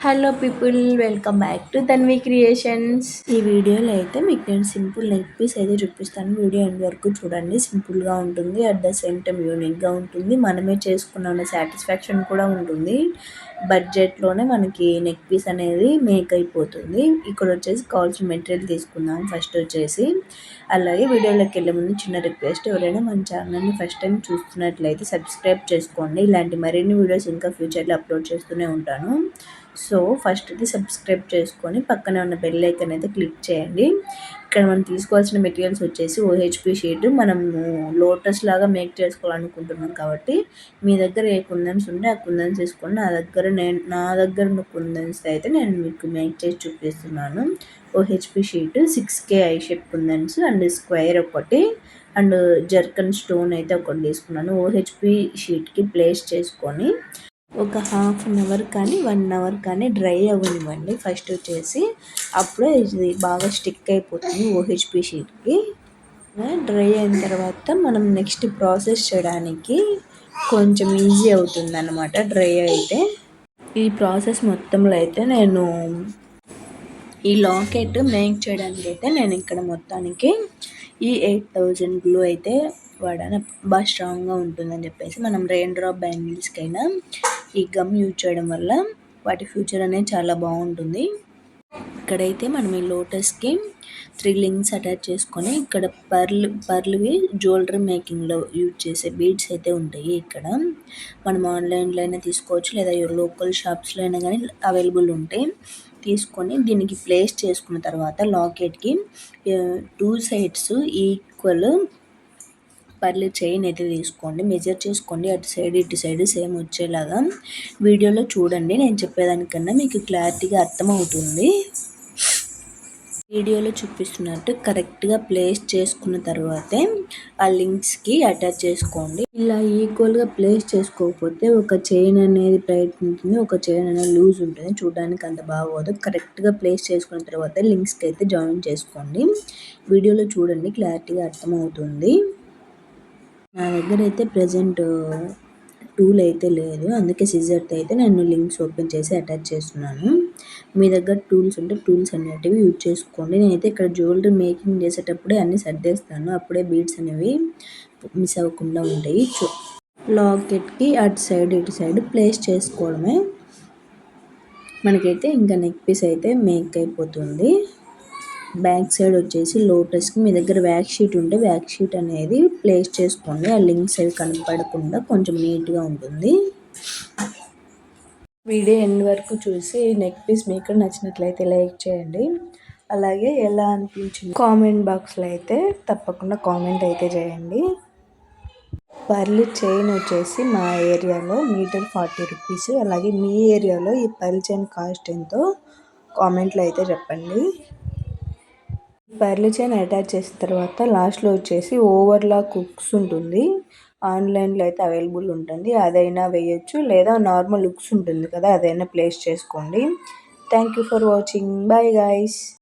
Hello people, welcome back to Tanvi creations. ఈ వీడియోలో అయితే మీకు నేను సింపుల్ నెక్ పీస్ అయితే చూపిస్తాను. వీడియో ఎండ్ వరకు చూడండి. సింపుల్గా ఉంటుంది, అట్ ద సేమ్ టైం యూనిక్గా ఉంటుంది. మనమే చేసుకున్న సాటిస్ఫాక్షన్ కూడా ఉంటుంది. బడ్జెట్లోనే మనకి నెక్ పీస్ అనేది మేక్ అయిపోతుంది. ఇక్కడ వచ్చేసి కావాల్సిన మెటీరియల్ తీసుకుందాం ఫస్ట్ వచ్చేసి. అలాగే వీడియోలోకి వెళ్ళే ముందు చిన్న రిక్వెస్ట్, ఎవరైనా మన ఛానల్ని ఫస్ట్ టైం చూస్తున్నట్లయితే సబ్స్క్రైబ్ చేసుకోండి. ఇలాంటి మరిన్ని వీడియోస్ ఇంకా ఫ్యూచర్లో అప్లోడ్ చేస్తూనే ఉంటాను. సో ఫస్ట్ ఇది సబ్స్క్రైబ్ చేసుకొని పక్కనే ఉన్న బెల్ ఐకాన్ అయితే క్లిక్ చేయండి. ఇక్కడ మనం తీసుకోవాల్సిన మెటీరియల్స్ వచ్చేసి ఓహెచ్పి షీట్. మనము లోటస్ లాగా మేక్ చేసుకోవాలనుకుంటున్నాం కాబట్టి మీ దగ్గర ఏ కుందన్స్ ఉంటే ఆ కుందన్స్ తీసుకోండి. నా దగ్గర ఉన్న కుందన్స్ అయితే నేను మీకు మేక్ చేసి చూపిస్తున్నాను. OHP sheet 6K I shape kundans and square ఒకటి అండ్ జర్కన్ స్టోన్ అయితే ఒకటి తీసుకున్నాను. ఓహెచ్పి షీట్కి ప్లేస్ చేసుకొని ఒక హాఫ్ అన్ అవర్ కానీ 1 అవర్ కానీ డ్రై అవ్వనివ్వండి ఫస్ట్ వచ్చేసి. అప్పుడే ఇది బాగా స్టిక్ అయిపోతుంది ఓహెచ్పి షీట్కి. డ్రై అయిన తర్వాత మనం నెక్స్ట్ ప్రాసెస్ చేయడానికి కొంచెం ఈజీ అవుతుంది అన్నమాట. డ్రై అయితే ఈ ప్రాసెస్ మొత్తంలో అయితే నేను ఈ లాకెట్ మేక్ చేయడానికి అయితే నేను ఇక్కడ మొత్తానికి ఈ 8000 గ్లూ అయితే వాడాను. బాగా స్ట్రాంగ్గా ఉంటుందని చెప్పేసి మనం రెయిన్ డ్రాప్ బ్యాంగిల్స్కి అయినా ఈ గమ్ యూజ్ చేయడం వల్ల వాటి ఫ్యూచర్ అనేది చాలా బాగుంటుంది. ఇక్కడైతే మనం ఈ లోటస్కి 3 లింక్స్ అటాచ్ చేసుకొని ఇక్కడ పర్ల్వి జ్యువెలరీ మేకింగ్లో యూజ్ చేసే బీడ్స్ అయితే ఉంటాయి. ఇక్కడ మనం ఆన్లైన్లో అయినా తీసుకోవచ్చు, లేదా లోకల్ షాప్స్లో అయినా కానీ అవైలబుల్ ఉంటాయి. తీసుకొని దీనికి ప్లేస్ చేసుకున్న తర్వాత లాకెట్కి 2 సైడ్స్ ఈక్వల్ పర్ల్ చైన్ అయితే తీసుకోండి. మెజర్ చేసుకోండి, అటు సైడ్ ఇటు సైడ్ సేమ్ వచ్చేలాగా. వీడియోలో చూడండి, నేను చెప్పేదానికన్నా మీకు క్లారిటీగా అర్థమవుతుంది. వీడియోలో చూపిస్తున్నట్టు కరెక్ట్గా ప్లేస్ చేసుకున్న తర్వాతే ఆ లింక్స్కి అటాచ్ చేసుకోండి. ఇలా ఈక్వల్గా ప్లేస్ చేసుకోకపోతే ఒక చైన్ అనేది టైట్ ఉంటుంది, ఒక చైన్ అనేది లూజ్ ఉంటుంది, చూడడానికి అంత బాగోదు. కరెక్ట్గా ప్లేస్ చేసుకున్న తర్వాత లింక్స్కి అయితే జాయిన్ చేసుకోండి. వీడియోలో చూడండి, క్లారిటీగా అర్థమవుతుంది. నా దగ్గర అయితే ప్రజెంట్ టూల్ అయితే లేదు, అందుకే సిజర్తో అయితే నేను లింక్స్ ఓపెన్ చేసి అటాచ్ చేస్తున్నాను. మీ దగ్గర టూల్స్ ఉంటే టూల్స్ అనేటివి యూజ్ చేసుకోండి. నేనైతే ఇక్కడ జ్యువెలరీ మేకింగ్ చేసేటప్పుడే అన్నీ సర్దేస్తాను, అప్పుడే బీడ్స్ అనేవి మిస్ అవ్వకుండా ఉంటాయి. లాకెట్కి అటు సైడ్ ఇటు సైడ్ ప్లేస్ చేసుకోవడమే. మనకైతే ఇంకా నెక్ పీస్ అయితే మేక్ అయిపోతుంది. బ్యాక్ సైడ్ వచ్చేసి లోటస్కి మీ దగ్గర వ్యాక్ షీట్ ఉంటే వ్యాక్ షీట్ అనేది ప్లేస్ చేసుకోండి. ఆ లింక్స్ అవి కనపడకుండా కొంచెం నీట్గా ఉంటుంది. వీడియో ఎండ్ వరకు చూసి నెక్ పీస్ మీకు నచ్చినట్లయితే లైక్ చేయండి. అలాగే ఎలా అనిపించింది కామెంట్ బాక్స్లో అయితే తప్పకుండా కామెంట్ అయితే చేయండి. పర్ల్ చైన్ వచ్చేసి మా ఏరియాలో మీటర్ 40 రూపీస్. అలాగే మీ ఏరియాలో ఈ పర్ల్ చైన్ కాస్ట్ ఎంతో కామెంట్లో అయితే చెప్పండి. పర్ల్ చైన్ అటాచ్ చేసిన తర్వాత లాస్ట్లో వచ్చేసి ఓవర్లాక్ హుక్స్ ఉంటుంది. ఆన్లైన్లో అయితే అవైలబుల్ ఉంటుంది, అదైనా వేయచ్చు, లేదా నార్మల్ హుక్స్ ఉంటుంది కదా, అదైనా ప్లేస్ చేసుకోండి. Thank you for watching. Bye guys.